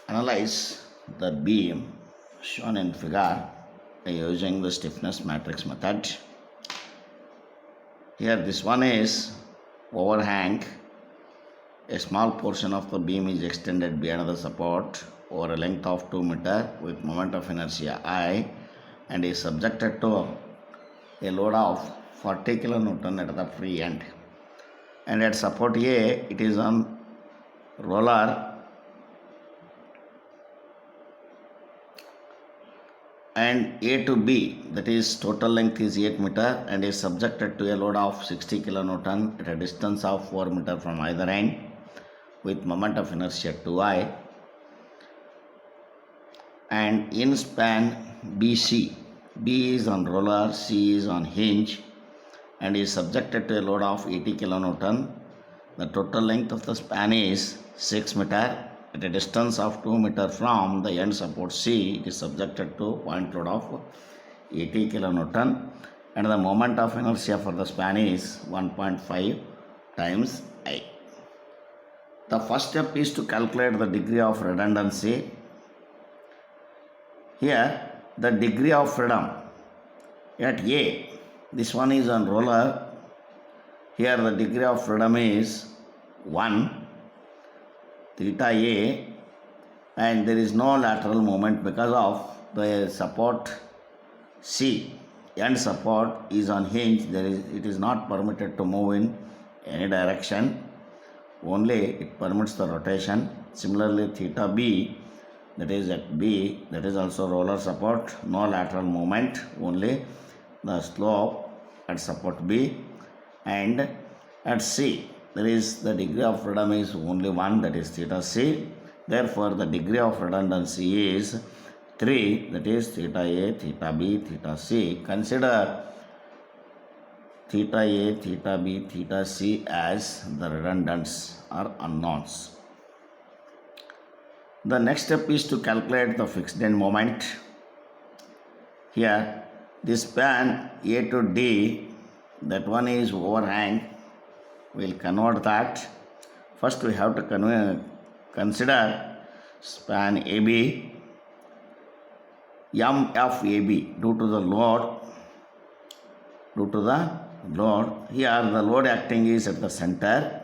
Analyze the beam shown in figure by using the stiffness matrix method. Here this one is overhang. A small portion of the beam is extended beyond the support over a length of 2 meter with moment of inertia I and is subjected to a load of 40 kilonewton at the free end. And at support A, it is on roller and A to B, that is total length is 8 meter and is subjected to a load of 60 kilonewton at a distance of 4 meter from either end with moment of inertia 2I. And in span BC, B is on roller, C is on hinge and is subjected to a load of 80 kilonewton. The total length of the span is 6 meter. At a distance of 2 meter from the end support C, it is subjected to point load of 80 kilonewton and the moment of inertia for the span is 1.5 times I. The first step is to calculate the degree of redundancy. Here the degree of freedom at A, this one is on roller. Here the degree of freedom is 1 theta A and there is no lateral movement because of the support C. End support is on hinge. It is not permitted to move in any direction. Only it permits the rotation. Similarly theta B, that is at B, that is also roller support, no lateral movement, only the slope at support B. And at C, there is the degree of freedom is only 1, that is theta C. Therefore, the degree of redundancy is 3, that is theta A, theta B, theta C. Consider theta A, theta B, theta C as the redundants or unknowns. The next step is to calculate the fixed end moment. Here, this span A to D, that one is overhang. We will convert that. First we have to consider span AB, MFAB due to the load. Here the load acting is at the center.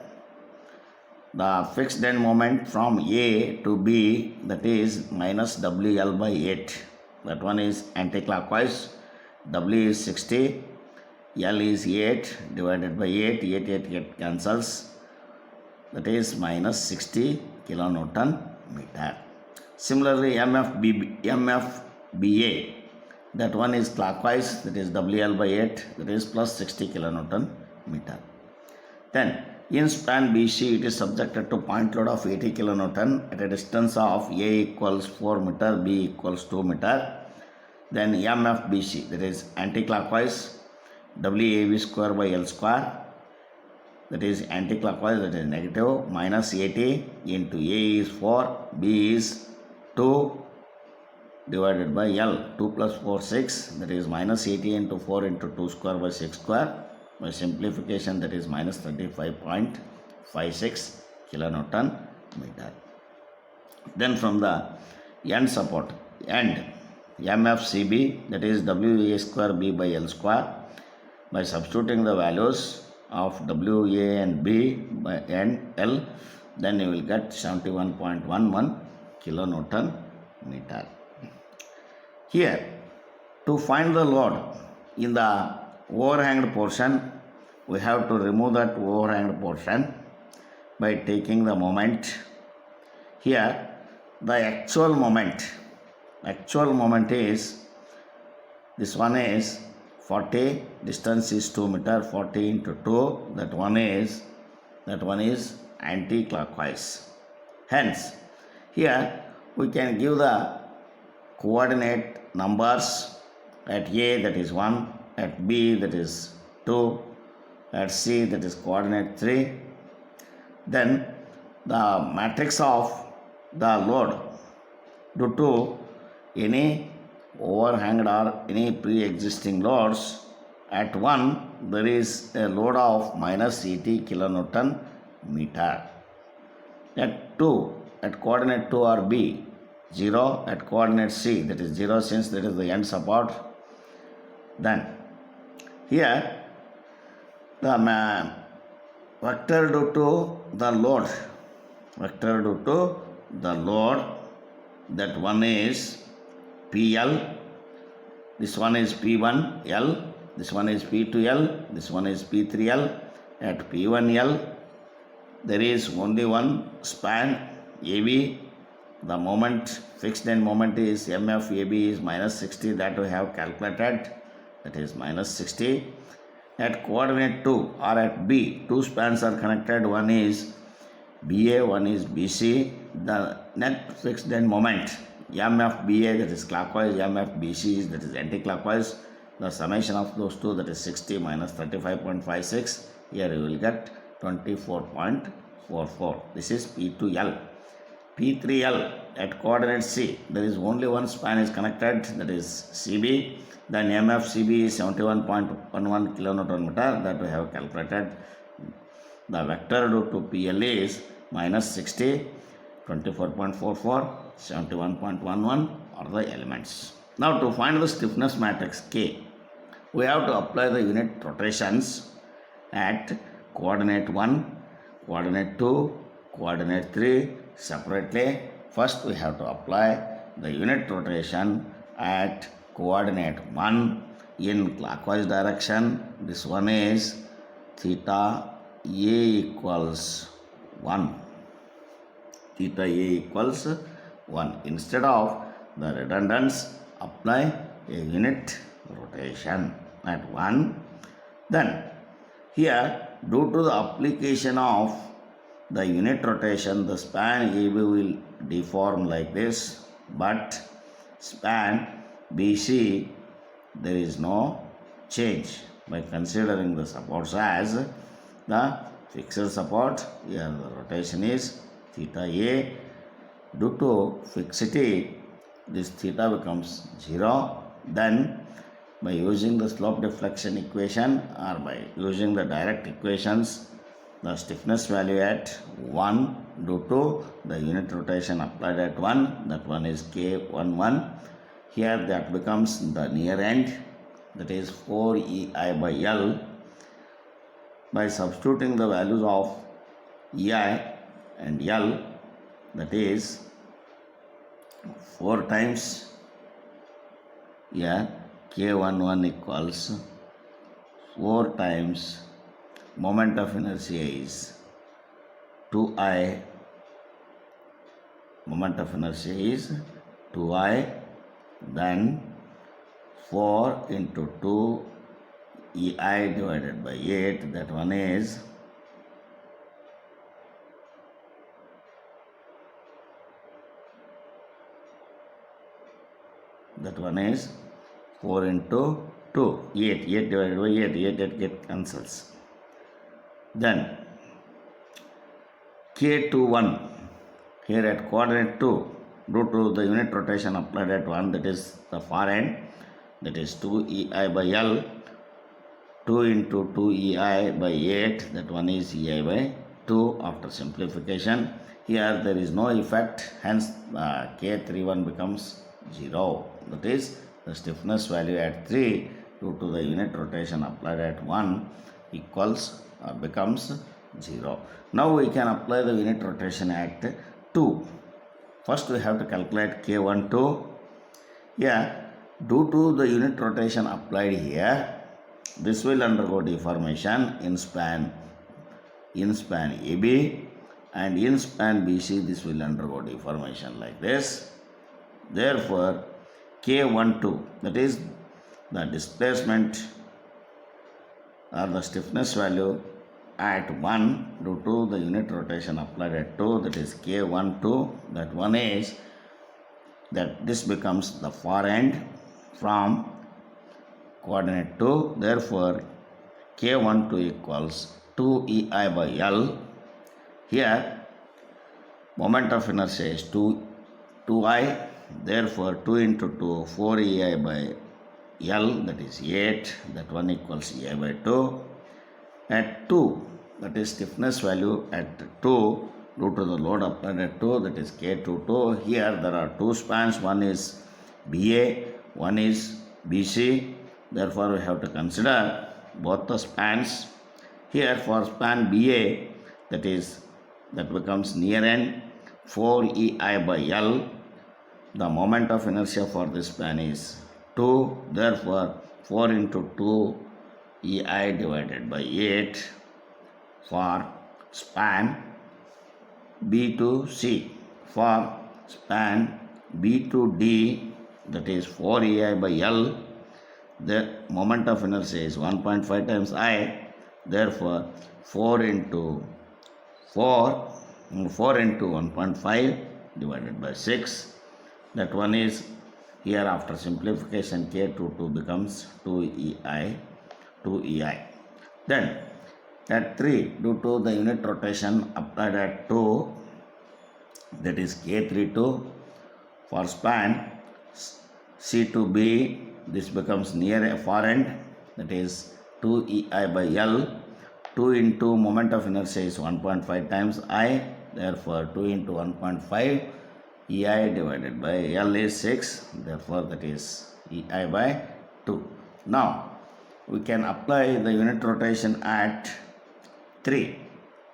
The fixed end moment from A to B, that is minus WL by 8. That one is anti-clockwise. W is 60. L is 8 divided by 8, 8 cancels, that is minus 60 kilonewton meter. Similarly, MFBA, that one is clockwise, that is WL by 8, that is plus 60 kilonewton meter. Then in span BC, it is subjected to point load of 80 kilonewton at a distance of A equals 4 meter, B equals 2 meter. Then MFBC, that is anti-clockwise, WAV square by L square, that is anti-clockwise, that is negative, minus 80 into A is 4, B is 2 divided by L, 2 plus 4, 6, that is minus 80 into 4 into 2 square by 6 square. By simplification, that is minus 35.56 kilonewton meter. Then from the end support, end MFCB, that is WA square B by L square. By substituting the values of WA and B by N L, then you will get 71.11 kilonewton meter. Here, to find the load in the overhanged portion, we have to remove that overhanged portion by taking the moment. Here, the actual moment is, this one is 40, distance is 2 meter, 40 into 2, that one is anti-clockwise. Hence, here we can give the coordinate numbers at A, that is 1, at B, that is 2, at C, that is coordinate 3. Then the matrix of the load due to any overhanged or any pre-existing loads. At 1, there is a load of minus 80 kilonewton meter. At 2, at coordinate 2 or B, 0 at coordinate C, that is 0 since that is the end support. Then here the vector due to the load, that one is PL, this one is P1L, this one is P2L, this one is P3L. At P1L there is only one span AB. The moment, fixed end moment is MF AB is minus 60, that we have calculated, that is minus 60. At coordinate 2 or at B, two spans are connected, one is BA, one is BC. The net fixed end moment MF BA, that is clockwise, MF BC is, that is anti-clockwise. The summation of those two, that is 60 minus 35.56. Here you will get 24.44. This is P2L. P3L at coordinate C, there is only one span is connected, that is CB. Then MF CB is 71.11 kilonewton meter, that we have calculated. The vector due to PL is minus 60, 24.44, 71.11 are the elements. Now to find the stiffness matrix K, we have to apply the unit rotations at coordinate 1, coordinate 2, coordinate 3 separately. First we have to apply the unit rotation at coordinate 1 in clockwise direction. This one is theta A equals 1. Theta A equals 1. Instead of the redundance, apply a unit rotation at 1. Then here, due to the application of the unit rotation, the span AB will deform like this, but span BC there is no change by considering the supports as the fixed support. Here the rotation is theta A. Due to fixity, this theta becomes 0. Then by using the slope deflection equation or by using the direct equations, the stiffness value at 1 due to the unit rotation applied at 1, that one is K11. Here that becomes the near end, that is 4EI by L. By substituting the values of EI and L, that is 4 times here K11 equals 4 times moment of inertia is 2I, moment of inertia is 2I, then 4 into 2 EI divided by 8, that one is 4 into 2, 8 divided by 8 get cancels. Then K21, here at coordinate 2, due to the unit rotation applied at 1, that is the far end, that is 2EI by L, 2 into 2EI by 8, that one is EI by 2 after simplification. Here there is no effect, hence K31 becomes 0. That is the stiffness value at 3 due to the unit rotation applied at 1 equals or becomes 0. Now we can apply the unit rotation at 2. First we have to calculate K12. Here, due to the unit rotation applied here, this will undergo deformation in span AB, and in span BC this will undergo deformation like this. Therefore, K12, that is the displacement or the stiffness value at 1 due to the unit rotation applied at 2, that is K12, that one is that this becomes the far end from coordinate 2. Therefore, K12 equals 2EI by L. Here, moment of inertia is 2I. Therefore, 2 into 2, 4EI by L, that is 8. That one equals EI by 2. At 2, that is stiffness value at 2, due to the load applied at 2, that is K22. Here there are two spans, one is BA, one is BC. Therefore, we have to consider both the spans. Here for span BA, that becomes near end 4EI by L. The moment of inertia for this span is 2. Therefore, 4 into 2 EI divided by 8 for span B to C. For span B to D, that is 4 EI by L, the moment of inertia is 1.5 times I. Therefore, 4 into 1.5 divided by 6. That one is here after simplification K22 becomes 2EI. Then at 3, due to the unit rotation applied at 2, that is K32. For span C to B, this becomes near a far end, that is 2EI by L. 2 into moment of inertia is 1.5 times I. Therefore, 2 into 1.5 EI divided by L is 6. Therefore, that is EI by 2. Now, we can apply the unit rotation at 3.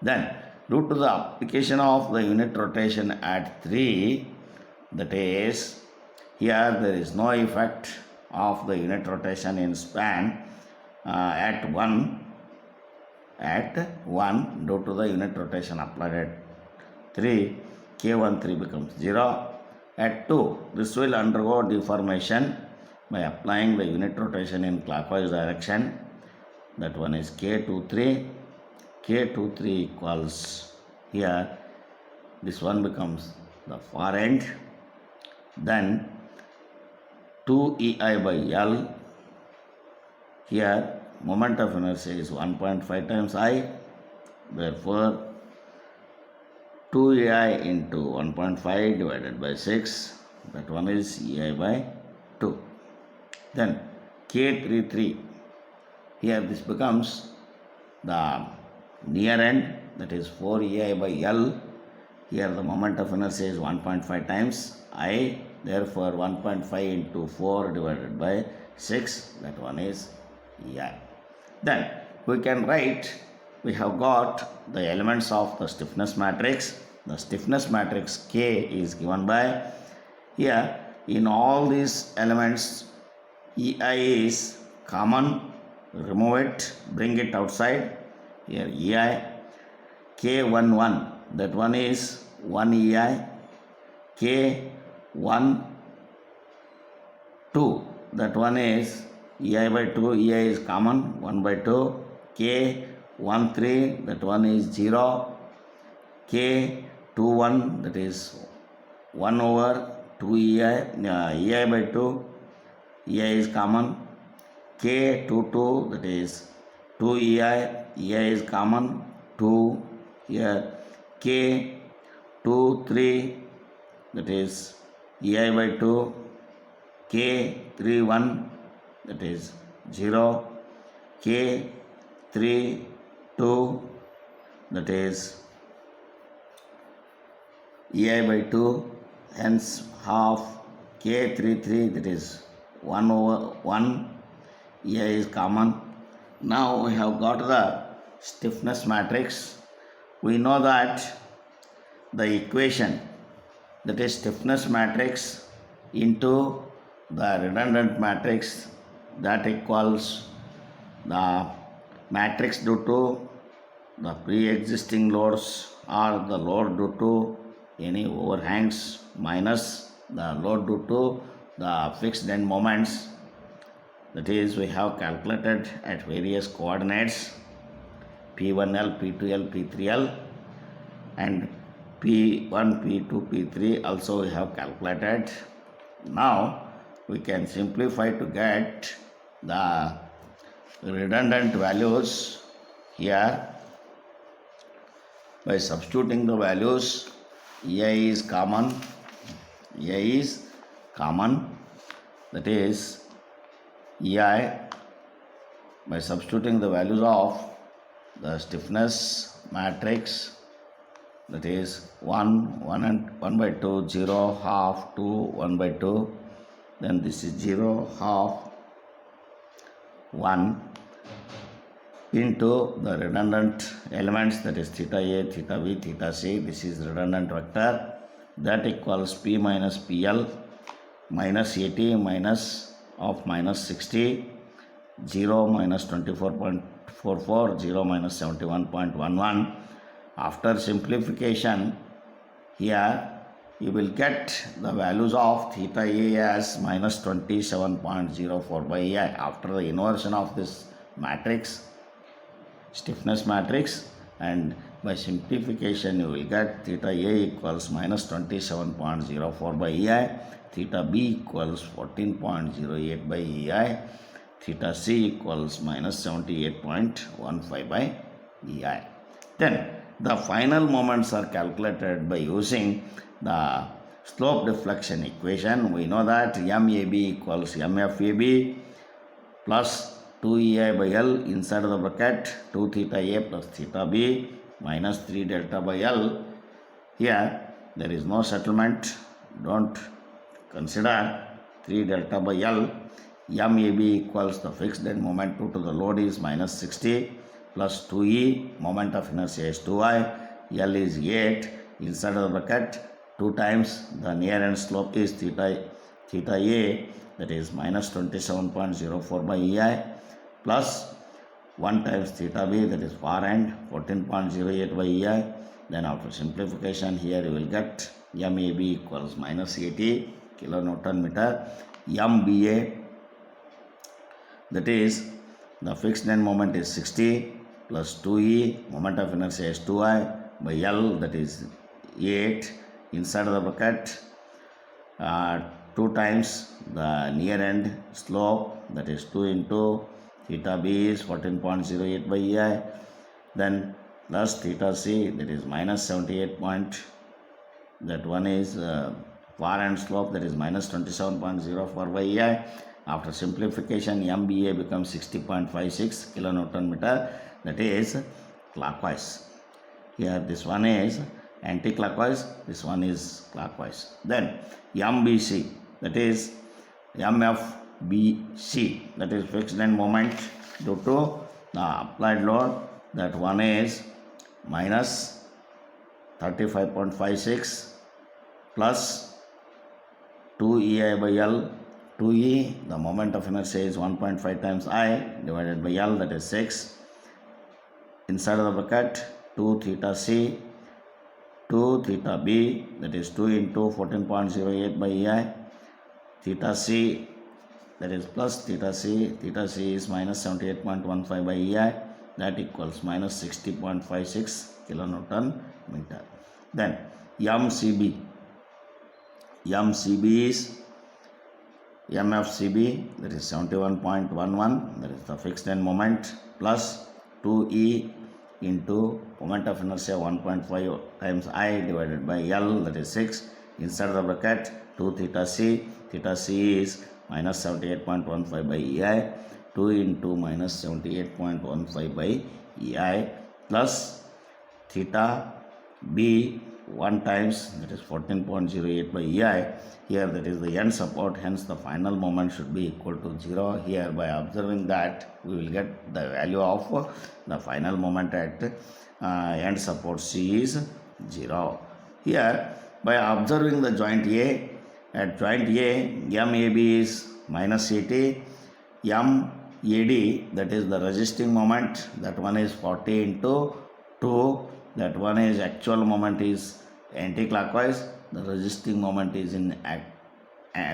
Then, due to the application of the unit rotation at 3, that is, here there is no effect of the unit rotation in span at 1 due to the unit rotation applied at 3, K13 becomes 0. At 2, this will undergo deformation by applying the unit rotation in clockwise direction. That one is K23. K23 equals, here this one becomes the far end. Then 2EI by L, here moment of inertia is 1.5 times I. Therefore, 2EI into 1.5 divided by 6, that one is EI by 2. Then K33, here this becomes the near end, that is 4EI by L. Here the moment of inertia is 1.5 times I. Therefore, 1.5 into 4 divided by 6, that one is EI. Then we can write, we have got the elements of the stiffness matrix. The stiffness matrix K is given by, here in all these elements EI is common, remove it, bring it outside. Here EI, K11, that one is 1 EI, K12, that one is EI by 2, EI is common, 1 by 2, K13, that one is 0, K21, that is 1 over 2 EI by 2, EI is common, K22, that is 2 EI is common, 2, here K23, that is EI by 2, K31, that is 0, K32, that is EI by 2, hence half, K33, that is 1 over 1, EI is common. Now we have got the stiffness matrix. We know that the equation, that is stiffness matrix into the redundant matrix, that equals the matrix due to the pre-existing loads or the load due to any overhangs minus the load due to the fixed end moments. That is, we have calculated at various coordinates P1L, P2L, P3L, and P1, P2, P3 also we have calculated. Now we can simplify to get the redundant values here by substituting the values. EI is common, that is EI, by substituting the values of the stiffness matrix that is 1, 1 and 1 by 2, 0, half, 2, 1 by 2, then this is 0, half, 1 into the redundant elements, that is theta A, theta B, theta C. This is redundant vector, that equals P minus PL minus 80 minus of minus 60, 0 minus 24.44, 0 minus 71.11. After simplification, here you will get the values of theta A as minus 27.04 by A. After the inversion of this matrix, stiffness matrix, and by simplification you will get theta A equals minus 27.04 by EI, theta B equals 14.08 by EI, theta C equals minus 78.15 by EI. Then the final moments are calculated by using the slope deflection equation. We know that MAB equals MFAB plus 2EI by L inside of the bracket 2 theta A plus theta B minus 3 delta by L. Here there is no settlement, don't consider 3 delta by L. MAB equals the fixed end moment due to the load is minus 60 plus 2E, moment of inertia is 2I, L is 8, inside of the bracket 2 times the near end slope is theta A, that is minus 27.04 by EI, plus 1 times theta B, that is far end 14.08 by EI. Then after simplification, here you will get MAB equals minus 80 kilonewton meter, MBA, that is the fixed end moment is 60 plus 2E, moment of inertia is 2I by L, that is 8, inside of the bracket 2 times the near end slope, that is 2 into theta B is 14.08 by EI, then plus theta C, that is minus 78 point, that one is far end slope, that is minus 27.04 by EI. After simplification, MBA becomes 60.56 kilonewton meter, that is clockwise. Here this one is anti-clockwise, this one is clockwise. Then MBC, that is MFBC, that is fixed end moment due to the applied load, that one is minus 35.56 plus 2EI by L, 2E, the moment of inertia is 1.5 times I divided by L, that is 6, inside of the bracket 2 theta C, 2 theta B, that is 2 into 14.08 by EI, theta C, that is plus theta C is minus 78.15 by EI, that equals minus 60.56 kilonewton meter. Then MCB is MFCB, that is 71.11, that is the fixed end moment, plus 2E into moment of inertia 1.5 times I divided by L, that is 6, inside the bracket 2 theta C is minus 78.15 by EI, 2 into minus 78.15 by EI, plus theta B 1 times, that is 14.08 by EI. Here that is the end support, hence the final moment should be equal to 0. Here by observing that we will get the value of the final moment at end support C is 0. Here by observing the joint A, at joint A, MAB is minus 80, MAD, that is the resisting moment, that one is 40 into 2, that one is actual moment is anti-clockwise, the resisting moment is in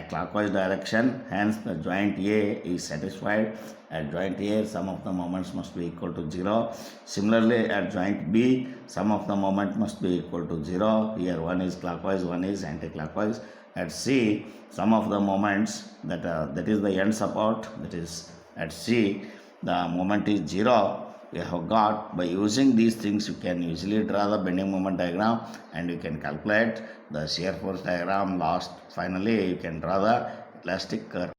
clockwise direction, hence the joint A is satisfied. At joint A, some of the moments must be equal to 0. Similarly, at joint B, some of the moment must be equal to 0. Here one is clockwise, one is anti-clockwise. At C, some of the moments, that is the end support, that is at C, the moment is 0. We have got, by using these things, you can easily draw the bending moment diagram and you can calculate the shear force diagram. Finally you can draw the elastic curve.